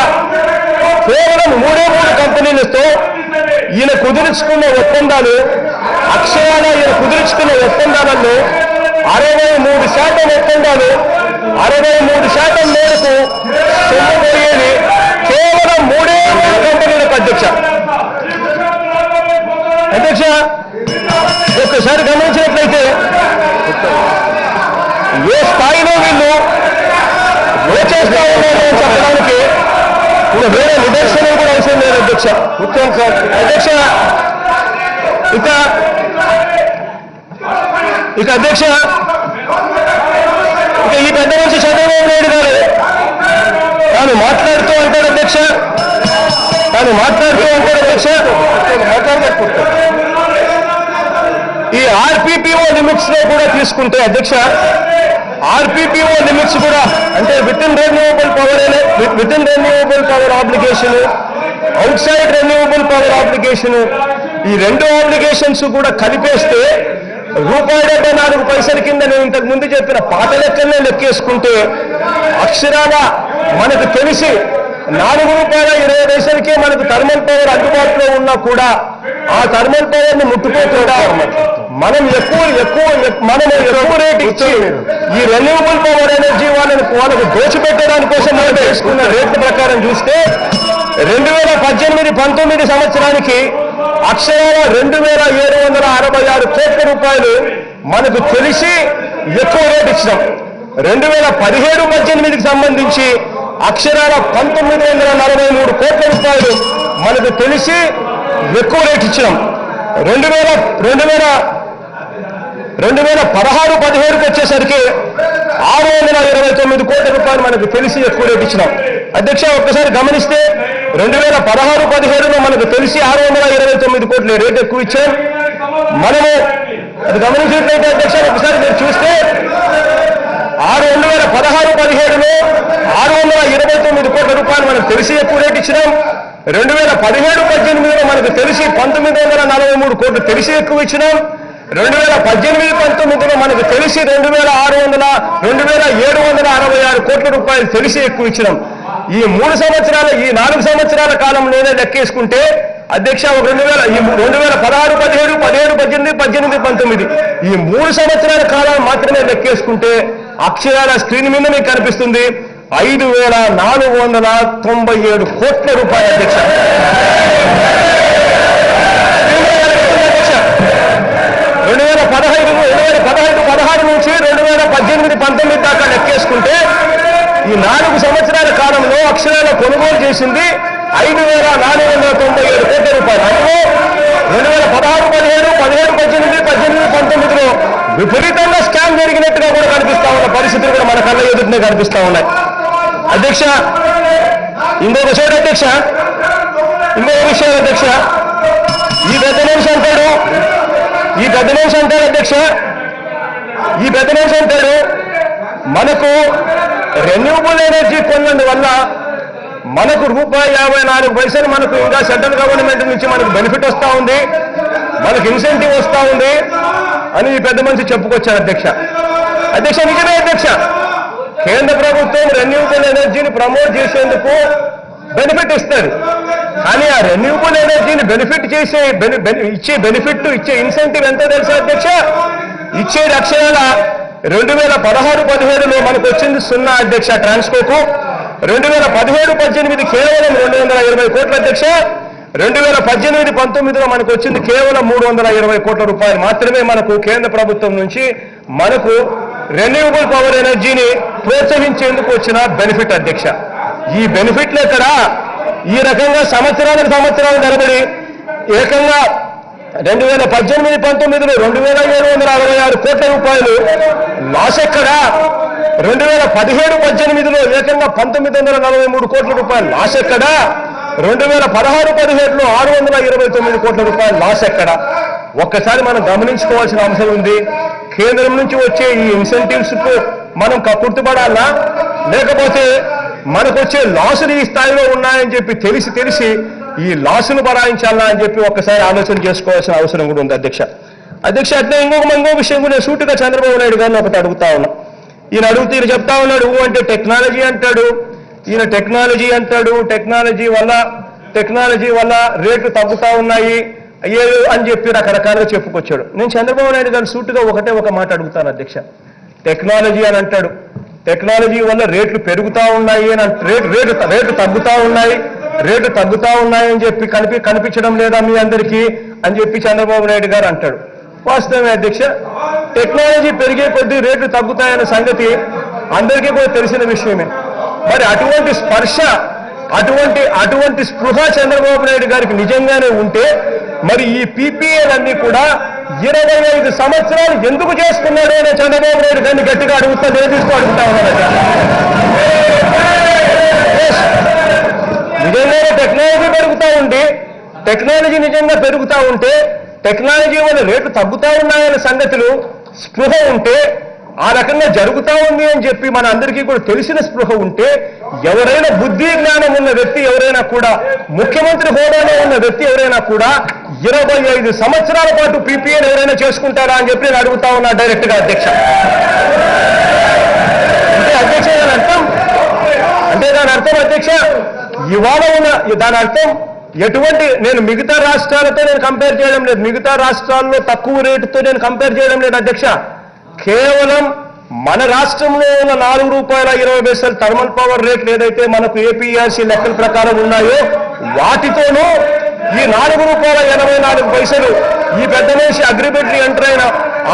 కేవలం 3 కంపెనీలతో ఈయన కుదుర్చుకున్న ఒప్పందాలు అక్షరాల ఈయన కుదుర్చుకున్న ఒప్పందాలలో 63% ఒప్పందాలు 63% మేరకు సొమ్ము పోయేది కేవలం 3 కంపెనీలకు అధ్యక్ష. ఒక్కసారి గమనించినట్లయితే ఏ స్థాయిలో వీళ్ళు చేస్తా ఉన్నారని చెప్పడానికి ఇంకా వేరే నిదర్శనం కూడా అవసరం లేదు అధ్యక్ష. అధ్యక్ష ఇక ఇక అధ్యక్ష, ఇక ఈ పెద్ద మనిషి చంద్రబాబు నాయుడు గారు తాను మాట్లాడుతూ అంటాడు అధ్యక్ష, ఈ ఆర్పీపీఓ లిమిట్స్ లో కూడా తీసుకుంటే అధ్యక్ష, ఆర్పీపీఓ లిమిట్స్ కూడా అంటే with in renewable power obligation, out side renewable power obligation, ఈ రెండు ఆబ్లిగేషన్స్ కూడా కలిపేస్తే ₹74 కింద నేను ఇంతకు ముందు చెప్పిన పాత లెక్కలనే లెక్కేసుకుంటే అక్షరాల మనకు తెలిసి ₹4.20కే మనకు థర్మల్ పవర్ అందుబాటులో ఉన్నా కూడా ఆ థర్మల్ పవర్ ని ముట్టుకోకుండా మనం ఎక్కువ రేట్ ఇచ్చి ఈ రెన్యూవబుల్ పవర్ ఎనర్జీ వాళ్ళకు దోచిపెట్టడానికి కోసం మనం వేసుకున్న రేట్ల ప్రకారం చూస్తే 2018-19 సంవత్సరానికి అక్షరాల ₹2,766 కోట్ల మనకు తెలిసి ఎక్కువ రేట్ ఇచ్చినాం. 2017-18కి సంబంధించి అక్షరాల ₹1,943 కోట్ల మనకు తెలిసి ఎక్కువ రేట్ ఇచ్చినాం. 2016-17కి వచ్చేసరికి ₹629 కోట్ల మనకు తెలిసి ఎక్కువ రేట్ ఇచ్చినాం. అధ్యక్ష, ఒక్కసారి గమనిస్తే 2016-17లో మనకు తెలిసి ₹629 కోట్ల రేట్ ఎక్కువ ఇచ్చాం. మనము అది గమనించినట్లయితే అధ్యక్ష, ఒకసారి మీరు చూస్తే 2016-17లో ₹629 కోట్ల మనకు తెలిసి ఎక్కువ రేట్ ఇచ్చినాం. 2017-18లో మనకు తెలిసి ₹1,943 కోట్లు తెలిసి ఎక్కువ ఇచ్చినాం. 2018-19లో మనకు తెలిసి ₹2,766 కోట్ల తెలిసి ఎక్కువ ఇచ్చినాం. ఈ 4 సంవత్సరాల కాలంలోనే లెక్కేసుకుంటే అధ్యక్ష, 2016-17, 17-18, 18-19 ఈ 3 సంవత్సరాల కాలం మాత్రమే లెక్కేసుకుంటే అక్షరాల స్క్రీన్ మీద మీకు కనిపిస్తుంది ₹5,497 కోట్ల అధ్యక్ష. 2015-16 నుంచి 2018-19 దాకా లెక్కేసుకుంటే ఈ 4 సంవత్సరాల కాలంలో అక్షరాల కొనుగోలు చేసింది ₹5,497 కోట్ల. అందులో 2016-17, 17-18, 18-19లో విపరీతంగా స్కామ్ జరిగినట్టుగా కూడా కనిపిస్తా ఉన్న పరిస్థితులు కూడా మన కళ్ళ ఎదుటినే కనిపిస్తా ఉన్నాయి. అధ్యక్ష, ఇంకొక చోట అధ్యక్ష, ఇంకొక విషయం అధ్యక్ష, ఈ పెద్ద మనిషి అంటాడు అధ్యక్ష, ఈ పెద్ద మనిషి అంటాడు మనకు రెన్యూవబుల్ ఎనర్జీ కొన్నందువల్ల మనకు ₹54 మనకు ఇంకా సెంట్రల్ గవర్నమెంట్ నుంచి మనకు బెనిఫిట్ వస్తూ ఉంది, మనకు ఇన్సెంటివ్ వస్తూ ఉంది అని ఈ పెద్ద మనిషి చెప్పుకొచ్చారు అధ్యక్ష. నిజమే అధ్యక్ష, కేంద్ర ప్రభుత్వం రెన్యూవబుల్ ఎనర్జీని ప్రమోట్ చేసేందుకు బెనిఫిట్ ఇస్తారు. కానీ ఆ రెన్యూవబుల్ ఎనర్జీని ఇచ్చే ఇన్సెంటివ్ ఎంతో తెలుసా అధ్యక్ష? ఇచ్చేది అక్షరాల 2016-17లో మనకు వచ్చింది 0 అధ్యక్ష ట్రాన్స్కోకు. 2017-18 కేవలం 220 కోట్ల అధ్యక్ష. 2018-19లో మనకు వచ్చింది కేవలం ₹320 కోట్ల మాత్రమే మనకు కేంద్ర ప్రభుత్వం నుంచి మనకు రెన్యూవబుల్ పవర్ ఎనర్జీని ప్రోత్సహించేందుకు వచ్చిన బెనిఫిట్ అధ్యక్ష. ఈ బెనిఫిట్లు ఎక్కడ? ఈ రకంగా సంవత్సరాలు తరబడి ఏకంగా 2018-19లో ₹2,766 కోట్ల లాస్ ఎక్కడ? 2017-18లో ఏకంగా ₹1,943 కోట్ల లాస్ ఎక్కడ? 2016-17లో ₹629 కోట్ల లాస్ ఎక్కడ? ఒక్కసారి మనం గమనించుకోవాల్సిన అవసరం ఉంది. కేంద్రం నుంచి వచ్చే ఈ ఇన్సెంటివ్స్ కు మనం కక్కుర్తిపడాలా, లేకపోతే మనకు వచ్చే లాసులు ఈ స్థాయిలో ఉన్నాయని చెప్పి తెలిసి ఈ లాసులు భరాయించాలా అని చెప్పి ఒక్కసారి ఆలోచన చేసుకోవాల్సిన అవసరం కూడా ఉంది అధ్యక్ష. అట్లా ఇంకో విషయం కూడా సూటుగా చంద్రబాబు నాయుడు గారిని ఒకటి అడుగుతా ఉన్నా. ఈయన చెప్తా ఉన్నాడు అంటే టెక్నాలజీ అంటాడు, టెక్నాలజీ వల్ల రేట్లు తగ్గుతా ఉన్నాయి అయ్యేది అని చెప్పి రకరకాలుగా చెప్పుకొచ్చాడు. నేను చంద్రబాబు నాయుడు గారిని సూటుగా ఒక మాట అడుగుతాను అధ్యక్ష. టెక్నాలజీ అని అంటాడు, టెక్నాలజీ వల్ల రేట్లు పెరుగుతా ఉన్నాయి అని రేట్లు తగ్గుతా ఉన్నాయి అని చెప్పి కనిపించడం లేదా మీ అందరికీ అని చెప్పి చంద్రబాబు నాయుడు గారు అంటాడు. వాస్తవమే అధ్యక్ష, టెక్నాలజీ పెరిగే కొద్దీ రేట్లు తగ్గుతాయన్న సంగతి అందరికీ కూడా తెలిసిన విషయమే. మరి అటువంటి స్పర్శ అటువంటి స్పృహ చంద్రబాబు నాయుడు గారికి నిజంగానే ఉంటే మరి ఈ పీపీఏలన్నీ కూడా 25 సంవత్సరాలు ఎందుకు చేసుకున్నాడు అనే చంద్రబాబు నాయుడు గారిని గట్టిగా అడుగుతా నిలదీస్తూ అడుగుతా ఉన్నారు. నిజంగానే టెక్నాలజీ నిజంగా పెరుగుతూ ఉంటే టెక్నాలజీ వల్ల రేట్లు తగ్గుతూ ఉన్నాయనే సంగతులు స్పృహ ఉంటే ఆ రకంగా జరుగుతూ ఉంది అని చెప్పి మన అందరికీ కూడా తెలిసిన స్పృహ ఉంటే ఎవరైనా బుద్ధి జ్ఞానం ఉన్న వ్యక్తి ఎవరైనా కూడా ముఖ్యమంత్రి హోదాలో ఉన్న వ్యక్తి ఎవరైనా కూడా 25 సంవత్సరాల పాటు పీపీఏలు ఎవరైనా చేసుకుంటారా అని చెప్పి నేను అడుగుతా ఉన్నా డైరెక్ట్ గా అధ్యక్ష. అధ్యక్ష దాని అర్థం అధ్యక్ష ఇవాళ ఉన్న దాని అర్థం ఎటువంటి నేను మిగతా రాష్ట్రాలతో నేను కంపేర్ చేయడం లేదు, మిగతా రాష్ట్రాల్లో తక్కువ రేటుతో నేను కంపేర్ చేయడం లేదు అధ్యక్ష. కేవలం మన రాష్ట్రంలో ఉన్న ₹4.20 థర్మల్ పవర్ రేట్లు ఏదైతే మనకు ఏపీఆర్సీ లెక్కల ప్రకారం ఉన్నాయో వాటితోనూ ఈ ₹4.84 ఈ పెద్ద మనిషి అగ్రిమెంట్లు ఎంటర్ అయిన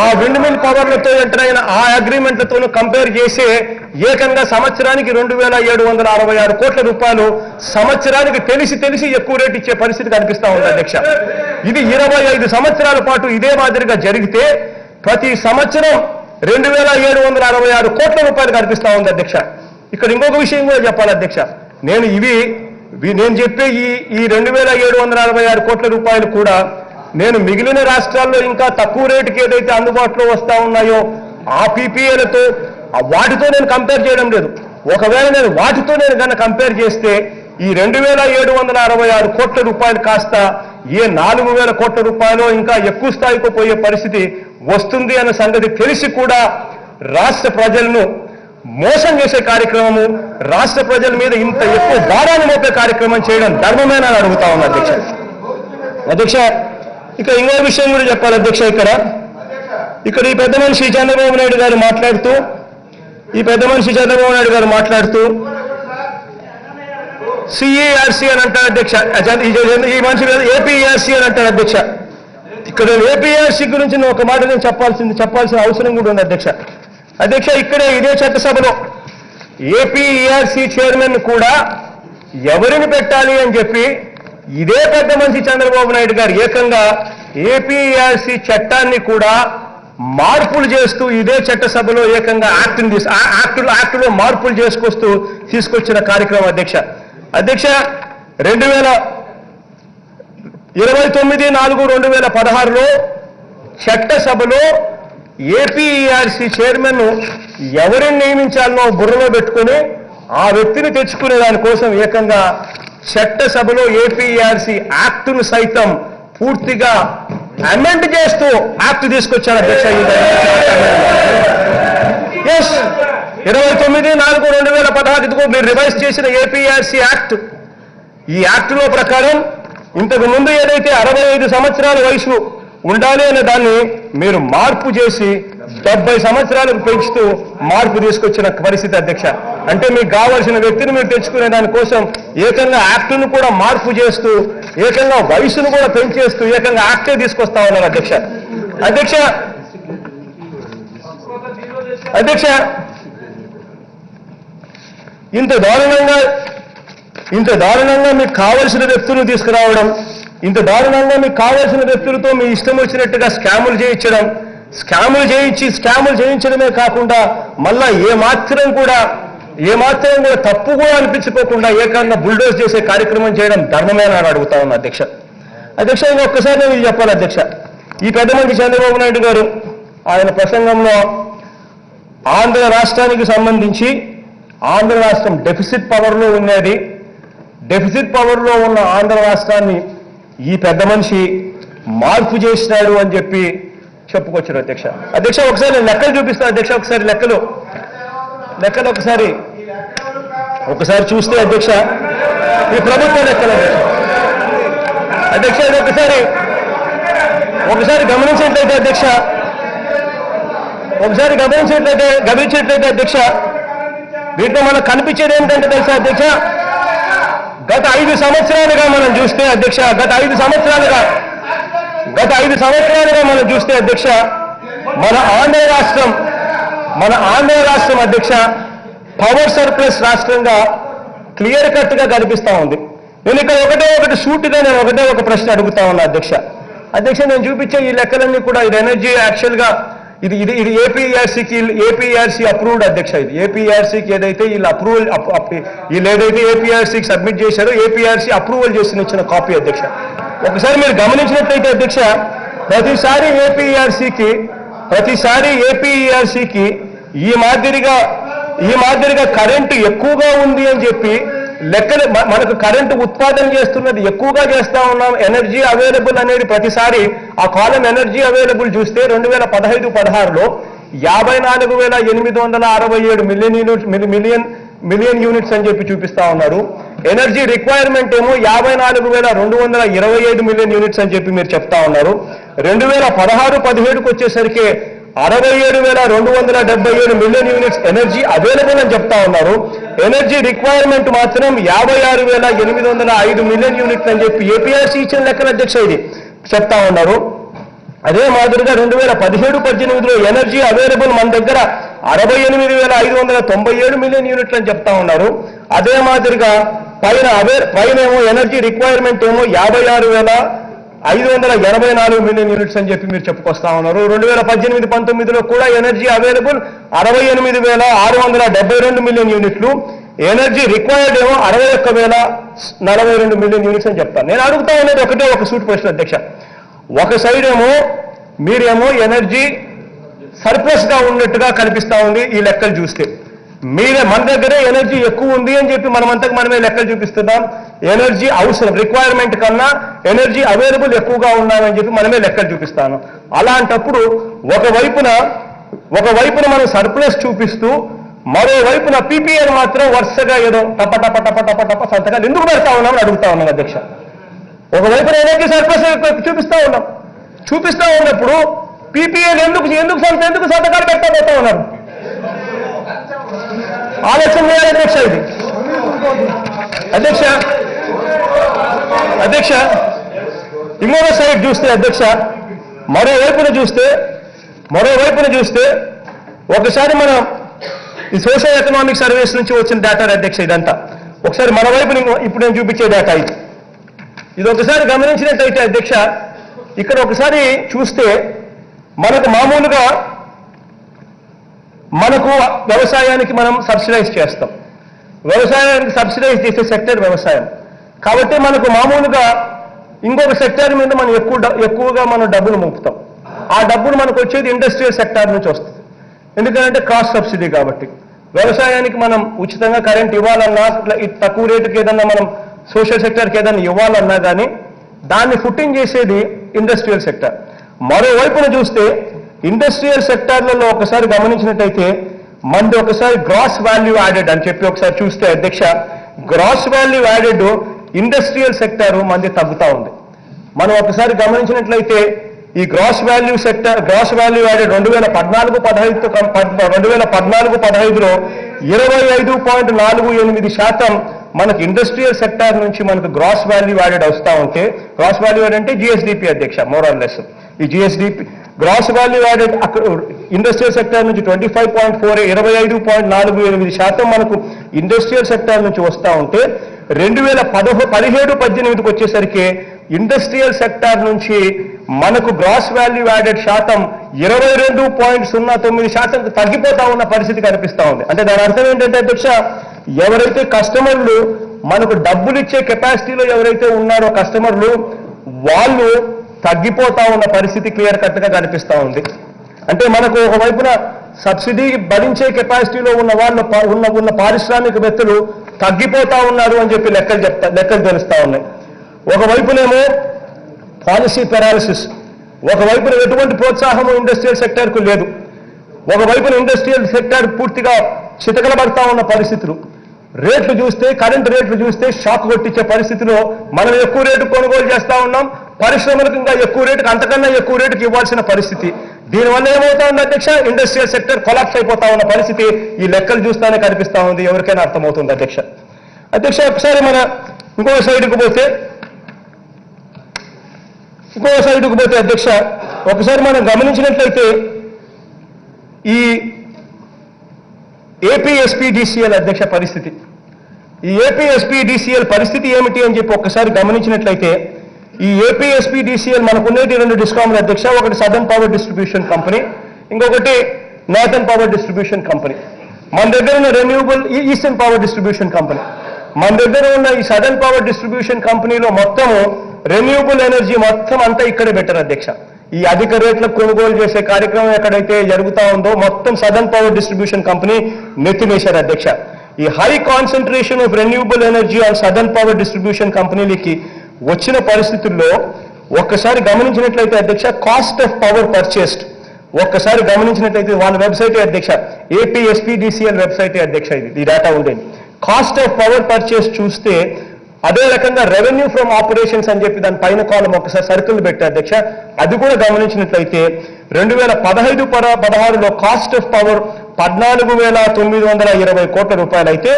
ఆ విండ్ మిల్ పవర్లతో ఎంటర్ అయిన ఆ అగ్రిమెంట్లతోనూ కంపేర్ చేసే ఏకంగా సంవత్సరానికి ₹2,766 కోట్ల సంవత్సరానికి తెలిసి ఎక్కువ రేటు ఇచ్చే పరిస్థితి కనిపిస్తా ఉంది అధ్యక్ష. ఇది 25 సంవత్సరాల పాటు ఇదే మాదిరిగా జరిగితే ప్రతి సంవత్సరం ₹2,766 కోట్ల కనిపిస్తా ఉంది అధ్యక్ష. ఇక్కడ ఇంకొక విషయం కూడా చెప్పాలి అధ్యక్ష. నేను చెప్పే ఈ ₹2,766 కోట్ల కూడా నేను మిగిలిన రాష్ట్రాల్లో ఇంకా తక్కువ రేటుకి ఏదైతే అందుబాటులో వస్తా ఉన్నాయో ఆ పీపీఏలతో వాటితో నేను కంపేర్ చేయడం లేదు. ఒకవేళ నేను వాటితో నేను కనుక కంపేర్ చేస్తే ఈ ₹2,766 కోట్ల కాస్త ఏ 4,000 కోట్ల ఇంకా ఎక్కువ స్థాయికి పోయే పరిస్థితి వస్తుంది అన్న సంగతి తెలిసి కూడా రాష్ట్ర ప్రజలను మోసం చేసే కార్యక్రమము, రాష్ట్ర ప్రజల మీద ఇంత ఎక్కువ భారాన్ని మోపే కార్యక్రమం చేయడం ధర్మమేనా అని అడుగుతా ఉన్నా అధ్యక్ష. అధ్యక్ష ఇక్కడ ఇంకో విషయం కూడా చెప్పాలి అధ్యక్ష. ఇక్కడ ఈ పెద్ద మనిషి చంద్రబాబు నాయుడు గారు మాట్లాడుతూ సిఈఆర్సీ అని అంటారు అధ్యక్ష. ఈ మనిషి ఏపీఆర్సీ అని అంటారు అధ్యక్ష. ఇక్కడ ఏపీఆర్సీ గురించి ఒక మాట నేను చెప్పాల్సిన అవసరం కూడా ఉంది అధ్యక్ష. ఇక్కడే ఇదే చట్టసభలో ఏపీఆర్సీ చైర్మన్ కూడా ఎవరిని పెట్టాలి అని చెప్పి ఇదే పెద్ద మనిషి చంద్రబాబు నాయుడు గారు ఏకంగా ఏపీఆర్సీ చట్టాన్ని కూడా మార్పులు చేస్తూ ఇదే చట్టసభలో ఏకంగా యాక్టులో మార్పులు తీసుకొచ్చిన కార్యక్రమం అధ్యక్ష. 29/4/2016లో చట్టసభలో ఏపీఆర్సీ చైర్మన్ ఎవరిని నియమించాలనో బుర్రలో పెట్టుకుని ఆ వ్యక్తిని తెచ్చుకునే దానికోసం ఏకంగా చట్టసభలో ఏపీఆర్సీ యాక్టును సైతం పూర్తిగా అమెండ్ చేస్తూ యాక్ట్ తీసుకొచ్చారు అధ్యక్ష. 29/4/2016 ఇదిగో మీరు రివైజ్ చేసిన ఏపీఆర్సీ యాక్ట్. ఈ యాక్టులో ప్రకారం ఇంతకు ముందు ఏదైతే 65 సంవత్సరాల వయసు ఉండాలి అనే దాన్ని మీరు మార్పు చేసి 70 సంవత్సరాలకు పెంచుతూ మార్పు తీసుకొచ్చిన పరిస్థితి అధ్యక్ష. అంటే మీకు కావాల్సిన వ్యక్తిని మీరు తెచ్చుకునే దానికోసం ఏకంగా యాక్టును కూడా మార్పు చేస్తూ ఏకంగా వయసును కూడా పెంచేస్తూ ఏకంగా యాక్టే తీసుకొస్తా ఉన్నారు అధ్యక్ష. ఇంత దారుణంగా మీకు కావలసిన వ్యక్తులను తీసుకురావడం, ఇంత దారుణంగా మీకు కావాల్సిన వ్యక్తులతో మీ ఇష్టం వచ్చినట్టుగా స్కాములు చేయించడమే కాకుండా మళ్ళా ఏమాత్రం కూడా తప్పు కూడా అనిపించుకోకుండా ఏకంగా బుల్డోజ్ చేసే కార్యక్రమం చేయడం ధర్మమేనా అని అడుగుతా ఉన్నా అధ్యక్ష. ఇంకొకసారి నేను ఇది చెప్పాలి అధ్యక్ష. ఈ పెద్ద మనిషి చంద్రబాబు నాయుడు గారు ఆయన ప్రసంగంలో ఆంధ్ర రాష్ట్రానికి సంబంధించి ఆంధ్ర రాష్ట్రం డెఫిసిట్ పవర్లో ఉన్నది, డెఫిసిట్ పవర్లో ఉన్న ఆంధ్ర రాష్ట్రాన్ని ఈ పెద్ద మనిషి మార్పు చేసినాడు అని చెప్పి చెప్పుకొచ్చారు అధ్యక్ష. ఒకసారి నేను లెక్కలు చూపిస్తాను అధ్యక్ష. ఒకసారి లెక్కలు ఒకసారి చూస్తే అధ్యక్ష ఈ ప్రభుత్వ లెక్కలు అధ్యక్ష ఇది ఒకసారి గమనించినట్లయితే అధ్యక్ష అధ్యక్ష వీటిలో మనకు కనిపించేది ఏంటంటే తెలుసా అధ్యక్ష, గత 5 సంవత్సరాలుగా మనం చూస్తే అధ్యక్ష గత 5 సంవత్సరాలుగా మనం చూస్తే అధ్యక్ష మన ఆంధ్ర రాష్ట్రం అధ్యక్ష పవర్ సర్ప్లస్ రాష్ట్రంగా క్లియర్ కట్గా కనిపిస్తూ ఉంది. నేను ఇక్కడ ఒకటి సూటిగా నేను ఒక ప్రశ్న అడుగుతా ఉన్నా అధ్యక్ష. నేను చూపించే ఈ లెక్కలన్నీ కూడా ఇది ఎనర్జీ యాక్చువల్గా ఇది ఏపీఆర్సీ అప్రూవ్డ్ అధ్యక్ష. ఇది ఏపీఆర్సీకి ఏదైతే వీళ్ళు అప్రూవల్ వీళ్ళు ఏదైతే ఏపీఆర్సీకి సబ్మిట్ చేశారో ఏపీఆర్సీ అప్రూవల్ చేసి ఇచ్చిన కాపీ అధ్యక్ష. ఒకసారి మీరు గమనించినట్లయితే అధ్యక్ష, ప్రతిసారి ఏపీఆర్సీకి ఈ మాదిరిగా కరెంటు ఎక్కువగా ఉంది అని చెప్పి లెక్కలు మనకు కరెంటు ఉత్పాదన చేస్తున్నది ఎక్కువగా చేస్తా ఉన్నాం. ఎనర్జీ అవైలబుల్ అనేది ప్రతిసారి ఆ కాలం ఎనర్జీ అవైలబుల్ చూస్తే 2015-16లో 54,867 మిలియన్ యూనిట్స్ అని చెప్పి చూపిస్తా ఉన్నారు. ఎనర్జీ రిక్వైర్మెంట్ ఏమో 54,225 మిలియన్ యూనిట్స్ అని చెప్పి మీరు చెప్తా ఉన్నారు. 2016-17కు వచ్చేసరికి 67,277 మిలియన్ యూనిట్స్ ఎనర్జీ అవైలబుల్ అని చెప్తా ఉన్నారు. ఎనర్జీ రిక్వైర్మెంట్ మాత్రం 56,805 మిలియన్ యూనిట్స్ అని చెప్పి ఏపీఆర్సీ ఇచ్చిన లెక్కల అధ్యక్ష ఇది చెప్తా ఉన్నారు. అదే మాదిరిగా 2017-18లో ఎనర్జీ అవైలబుల్ మన దగ్గర 68,597 మిలియన్ యూనిట్లు అని చెప్తా ఉన్నారు. అదే మాదిరిగా పైన ఏమో ఎనర్జీ రిక్వైర్మెంట్ ఏమో 56,584 మిలియన్ యూనిట్స్ అని చెప్పి మీరు చెప్పుకొస్తా ఉన్నారు. 2018-19లో కూడా ఎనర్జీ అవైలబుల్ 68,672 మిలియన్ యూనిట్లు, ఎనర్జీ రిక్వైర్డ్ ఏమో 61,042 మిలియన్ యూనిట్స్ అని చెప్తాను. నేను అడుగుతా ఉన్నది ఒక సూట్ ప్రశ్న అధ్యక్ష. ఒక సైడ్ ఏమో మీరేమో ఎనర్జీ సర్ప్లస్ గా ఉన్నట్టుగా కనిపిస్తా ఉంది ఈ లెక్కలు చూస్తే. మన దగ్గరే ఎనర్జీ ఎక్కువ ఉంది అని చెప్పి మనమే లెక్కలు చూపిస్తున్నాం. ఎనర్జీ అవసరం రిక్వైర్మెంట్ కన్నా ఎనర్జీ అవైలబుల్ ఎక్కువగా ఉన్నామని చెప్పి మనమే లెక్కలు చూపిస్తాను. అలాంటప్పుడు ఒకవైపున మనం సర్ప్లస్ చూపిస్తూ మరోవైపున పీపీఎల్ మాత్రం వరుసగా ఏదో టప సంతకాలు ఎందుకు పెడతా ఉన్నామని అడుగుతా ఉన్నాం అధ్యక్ష. ఒకవైపున ఎనర్జీ సర్ప్లస్ చూపిస్తా ఉన్నప్పుడు పీపీఎల్ ఎందుకు సంతకాలు పెట్టబోతా ఉన్నారు? ఆలోచన చేయాలి అధ్యక్ష. ఇది అధ్యక్ష ఇంకొక సైడ్ చూస్తే అధ్యక్ష మరోవైపున చూస్తే ఒకసారి మనం ఈ సోషల్ ఎకనామిక్ సర్వేస్ నుంచి వచ్చిన డేటా అధ్యక్ష. ఇదంతా ఒకసారి మన వైపు ఇప్పుడు నేను చూపించే డేటా ఇది ఒకసారి గమనించినట్టయితే అధ్యక్ష, ఇక్కడ ఒకసారి చూస్తే మనకు వ్యవసాయానికి మనం సబ్సిడైజ్ చేస్తాం. వ్యవసాయానికి సబ్సిడైజ్ చేసే సెక్టర్ వ్యవసాయం కాబట్టి మనకు మామూలుగా ఇంకొక సెక్టర్ మీద మనం ఎక్కువగా మనం డబ్బులు మోపుతాం. ఆ డబ్బులు మనకు వచ్చేది ఇండస్ట్రియల్ సెక్టార్ నుంచి వస్తుంది. ఎందుకంటే క్రాస్ సబ్సిడీ కాబట్టి. వ్యవసాయానికి మనం ఉచితంగా కరెంట్ ఇవ్వాలన్నా తక్కువ రేటుకి ఏదన్నా మనం సోషల్ సెక్టర్కి ఏదన్నా ఇవ్వాలన్నా కానీ దాన్ని ఫుట్టింగ్ చేసేది ఇండస్ట్రియల్ సెక్టర్. మరోవైపున చూస్తే ఇండస్ట్రియల్ సెక్టార్లలో ఒకసారి గమనించినట్టయితే మనది ఒకసారి గ్రాస్ వాల్యూ యాడెడ్ అని చెప్పి ఒకసారి చూస్తే అధ్యక్ష, gross value added industrial sector మనది తగ్గుతా ఉంది. మనం ఒకసారి గమనించినట్లయితే ఈ గ్రాస్ వాల్యూ యాడెడ్ 2014-15లో 25.48% మనకు ఇండస్ట్రియల్ సెక్టార్ నుంచి మనకు గ్రాస్ వాల్యూ యాడెడ్ వస్తూ ఉంటే, గ్రాస్ వాల్యూ యాడెడ్ అంటే జిఎస్డిపి అధ్యక్ష, మోర్ ఆర్ లెస్. ఈ GSDP gross value added industrial sector నుంచి 25.48% మనకు ఇండస్ట్రియల్ సెక్టార్ నుంచి వస్తూ ఉంటే 2017-18కి వచ్చేసరికి ఇండస్ట్రియల్ సెక్టార్ నుంచి మనకు గ్రాస్ వాల్యూ యాడెడ్ శాతం 22.09% తగ్గిపోతా ఉన్న పరిస్థితి కనిపిస్తూ ఉంది. అంటే దాని అర్థం ఏంటంటే అధ్యక్ష, ఎవరైతే కస్టమర్లు మనకు డబ్బులు ఇచ్చే కెపాసిటీలో ఎవరైతే ఉన్నారో కస్టమర్లు వాళ్ళు తగ్గిపోతా ఉన్న పరిస్థితి క్లియర్ కట్గా కనిపిస్తూ ఉంది. అంటే మనకు ఒకవైపున సబ్సిడీ భరించే కెపాసిటీలో ఉన్న వాళ్ళు ఉన్న పారిశ్రామికవేత్తలు తగ్గిపోతా ఉన్నారు అని చెప్పి లెక్కలు తెలుస్తూ ఉన్నాయి. ఒకవైపునేమో పాలసీ పెరాలిసిస్, ఒకవైపున ఎటువంటి ప్రోత్సాహము ఇండస్ట్రియల్ సెక్టార్కు లేదు. ఒకవైపున ఇండస్ట్రియల్ సెక్టార్ పూర్తిగా చితకలబడతా ఉన్న పరిస్థితులు. రేట్లు చూస్తే, కరెంటు రేట్లు చూస్తే షాక్ కొట్టించే పరిస్థితిలో మనం ఎక్కువ రేటు కొనుగోలు చేస్తూ ఉన్నాం. పరిశ్రమలకు ఇంకా ఎక్కువ రేటుకి, అంతకన్నా ఎక్కువ రేటుకి ఇవ్వాల్సిన పరిస్థితి. దీనివల్ల ఏమవుతా ఉంది అధ్యక్ష, ఇండస్ట్రియల్ సెక్టర్ కొలాప్స్ అయిపోతా ఉన్న పరిస్థితి ఈ లెక్కలు చూస్తానే కనిపిస్తూ ఉంది, ఎవరికైనా అర్థమవుతుంది అధ్యక్ష. ఒకసారి మన ఇంకో సైడ్కు పోతే అధ్యక్ష, ఒకసారి మనం గమనించినట్లయితే ఈ ఏపీ ఎస్పీడీసీఎల్ అధ్యక్ష పరిస్థితి. ఈ ఏపీఎస్పీడీసీఎల్ పరిస్థితి ఏమిటి అని చెప్పి ఒక్కసారి గమనించినట్లయితే, ఈ ఏపీఎస్పీడీసీఎల్ మనకున్నటి 2 డిస్కామ్ల అధ్యక్ష, ఒకటి సదర్న్ పవర్ డిస్ట్రిబ్యూషన్ కంపెనీ, ఇంకొకటి నార్థన్ పవర్ డిస్ట్రిబ్యూషన్ కంపెనీ. మన దగ్గర ఉన్న renewable eastern power distribution company. మన దగ్గర ఉన్న ఈ సదర్న్ పవర్ డిస్ట్రిబ్యూషన్ కంపెనీలో మొత్తము రెన్యూబుల్ ఎనర్జీ మొత్తం అంతా ఇక్కడే పెట్టారు అధ్యక్ష. ఈ అధిక రేట్లకు కొనుగోలు చేసే కార్యక్రమం ఎక్కడైతే జరుగుతూ ఉందో మొత్తం సదర్న్ పవర్ డిస్ట్రిబ్యూషన్ కంపెనీ నెత్తివేశారు అధ్యక్ష. ఈ high concentration of renewable energy on southern power distribution కంపెనీలకి వచ్చిన పరిస్థితుల్లో ఒక్కసారి గమనించినట్లయితే అధ్యక్ష, కాస్ట్ ఆఫ్ పవర్ పర్చేస్డ్ ఒక్కసారి గమనించినట్లయితే వాళ్ళ వెబ్సైటే అధ్యక్ష, ఏపీఎస్పీడీసీఎల్ వెబ్సైటే అధ్యక్ష, ఈ డేటా ఉండేది. కాస్ట్ ఆఫ్ పవర్ పర్చేస్ చూస్తే అదే రకంగా రెవెన్యూ ఫ్రమ్ ఆపరేషన్స్ అని చెప్పి దాని పైన కాలం ఒకసారి సర్కిల్ పెట్టే అధ్యక్ష, అది కూడా గమనించినట్లయితే 2015-16లో కాస్ట్ ఆఫ్ పవర్ 14,920 కోట్ల రూపాయలు అయితే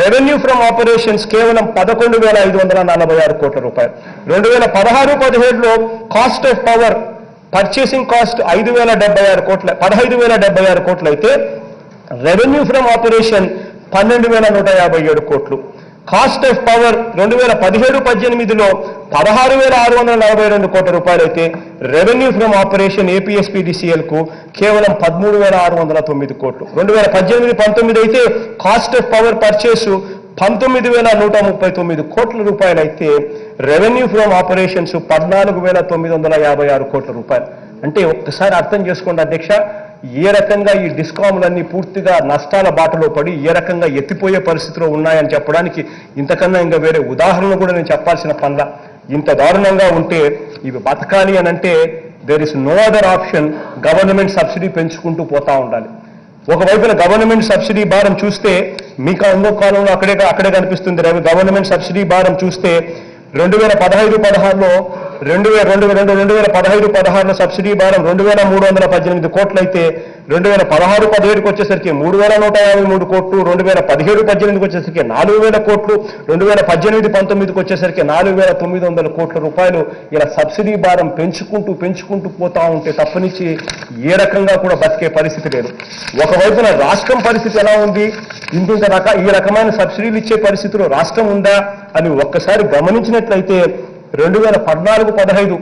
రెవెన్యూ ఫ్రమ్ ఆపరేషన్స్ కేవలం 11,546 కోట్ల రూపాయలు. 2016-17లో cost of power purchasing cost 15,076 కోట్లు అయితే రెవెన్యూ ఫ్రమ్ ఆపరేషన్ 12,157 కోట్లు. కాస్ట్ ఆఫ్ పవర్ 2017-18లో 16,642 కోట్ల రూపాయలు అయితే రెవెన్యూ ఫ్రమ్ ఆపరేషన్ ఏపీఎస్పీడీసీఎల్కు కేవలం 13,609 కోట్లు. 2018-19 అయితే కాస్ట్ ఆఫ్ పవర్ పర్చేసు 19,139 కోట్ల రూపాయలు అయితే రెవెన్యూ ఫ్రమ్ ఆపరేషన్స్ 14,956 కోట్ల రూపాయలు. అంటే ఒక్కసారి అర్థం చేసుకోండి అధ్యక్ష, ఏ రకంగా ఈ డిస్కాములన్నీ పూర్తిగా నష్టాల బాటలో పడి ఏ రకంగా ఎత్తిపోయే పరిస్థితిలో ఉన్నాయని చెప్పడానికి ఇంతకన్నా ఇంకా వేరే ఉదాహరణలు కూడా నేను చెప్పాల్సిన పనుల. ఇంత దారుణంగా ఉంటే ఇవి బతకాలి అని అంటే there is no other option, government subsidy పెంచుకుంటూ పోతా ఉండాలి. ఒకవైపున గవర్నమెంట్ సబ్సిడీ భారం చూస్తే మీకు ఇంకో కాలంలో అక్కడే కనిపిస్తుంది. గవర్నమెంట్ సబ్సిడీ భారం చూస్తే 2015-16లో 2015-16లో సబ్సిడీ భారం 2,318 కోట్లు అయితే 2016-17కి వచ్చేసరికి 3,153 కోట్లు, 2017-18కి వచ్చేసరికి 4,000 కోట్లు, 2018-19కి వచ్చేసరికి 4,900 కోట్ల రూపాయలు ఇలా సబ్సిడీ భారం పెంచుకుంటూ పోతా ఉంటే తప్పనిచ్చి ఏ రకంగా కూడా బతికే పరిస్థితి లేదు. ఒకవైపున రాష్ట్రం పరిస్థితి ఎలా ఉంది, ఈ రకమైన సబ్సిడీలు ఇచ్చే పరిస్థితిలో రాష్ట్రం ఉందా అని ఒక్కసారి గమనించినట్లయితే 2014-15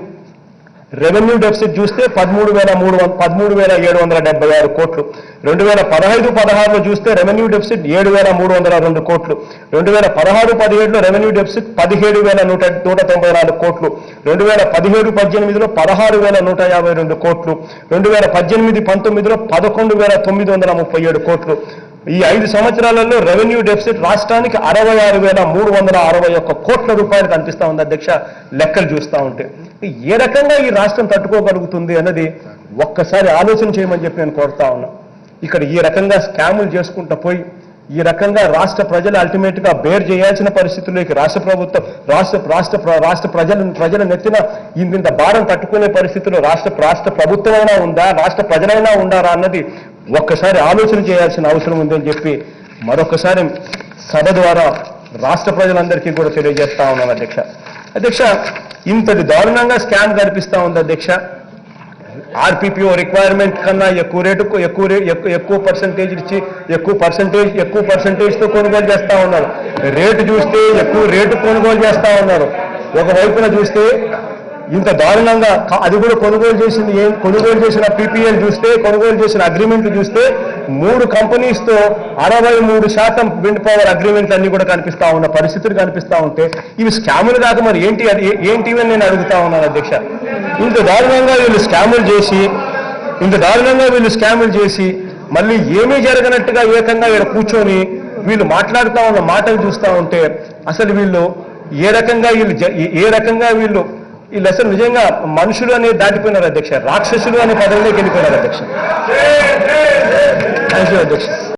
రెవెన్యూ డెఫిసిట్ చూస్తే 13,776 కోట్లు. 2015-16లో చూస్తే రెవెన్యూ డెఫిసిట్ 7,302 కోట్లు. 2016-17లో రెవెన్యూ డెఫిసిట్ 17,194 కోట్లు. 2017-18లో 16,152 కోట్లు. 2018-19లో 11,937 కోట్లు. ఈ 5 సంవత్సరాలలో రెవెన్యూ డెఫిసిట్ రాష్ట్రానికి 66,361 కోట్ల రూపాయలు కనిపిస్తా ఉంది అధ్యక్ష, లెక్కలు చూస్తూ ఉంటే. ఏ రకంగా ఈ రాష్ట్రం తట్టుకోగలుగుతుంది అన్నది ఒక్కసారి ఆలోచన చేయమని చెప్పి నేను కోరుతా ఉన్నా. ఇక్కడ ఈ రకంగా స్కాములు చేసుకుంటూ పోయి ఈ రకంగా రాష్ట్ర ప్రజలు అల్టిమేట్ గా బేర్ చేయాల్సిన పరిస్థితుల్లోకి రాష్ట్ర ప్రభుత్వం రాష్ట్ర ప్రజల నెత్తిన ఇంత భారం తట్టుకునే పరిస్థితుల్లో రాష్ట్ర ప్రభుత్వమైనా ఉందా, రాష్ట్ర ప్రజలైనా ఉండారా అన్నది ఒక్కసారి ఆలోచన చేయాల్సిన అవసరం ఉందని చెప్పి మరొకసారి సభ ద్వారా రాష్ట్ర ప్రజలందరికీ కూడా తెలియజేస్తా ఉన్నాను అధ్యక్ష. ఇంతటి దారుణంగా స్కామ్ కనిపిస్తా ఉంది అధ్యక్ష. ఆర్పీపీఓ రిక్వైర్మెంట్ కన్నా ఎక్కువ పర్సంటేజ్ ఇచ్చి ఎక్కువ పర్సంటేజ్తో కొనుగోలు చేస్తా ఉన్నారు. రేటు చూస్తే ఎక్కువ రేటు కొనుగోలు చేస్తా ఉన్నారు. ఒకవైపున చూస్తే ఇంత దారుణంగా అది కూడా కొనుగోలు చేసిన పీపీఎల్ చూస్తే, కొనుగోలు చేసిన అగ్రిమెంట్లు చూస్తే 3 కంపెనీస్తో 63% విండ్ పవర్ అగ్రిమెంట్లు అన్ని కూడా కనిపిస్తా ఉన్న పరిస్థితులు కనిపిస్తా ఉంటే ఇవి స్కాములు కాక మరి ఏంటి అని నేను అడుగుతా ఉన్నాను అధ్యక్ష. ఇంత దారుణంగా వీళ్ళు స్కాములు చేసి మళ్ళీ ఏమీ జరగనట్టుగా ఏకంగా ఇక్కడ కూర్చొని వీళ్ళు మాట్లాడుతూ ఉన్న మాటలు చూస్తూ ఉంటే అసలు వీళ్ళు ఏ రకంగా వీళ్ళు అసలు నిజంగా మనుషులు అనేది దాటిపోయినారు అధ్యక్ష, రాక్షసులు అనే పదవిలోకి వెళ్ళిపోయినారు అధ్యక్ష.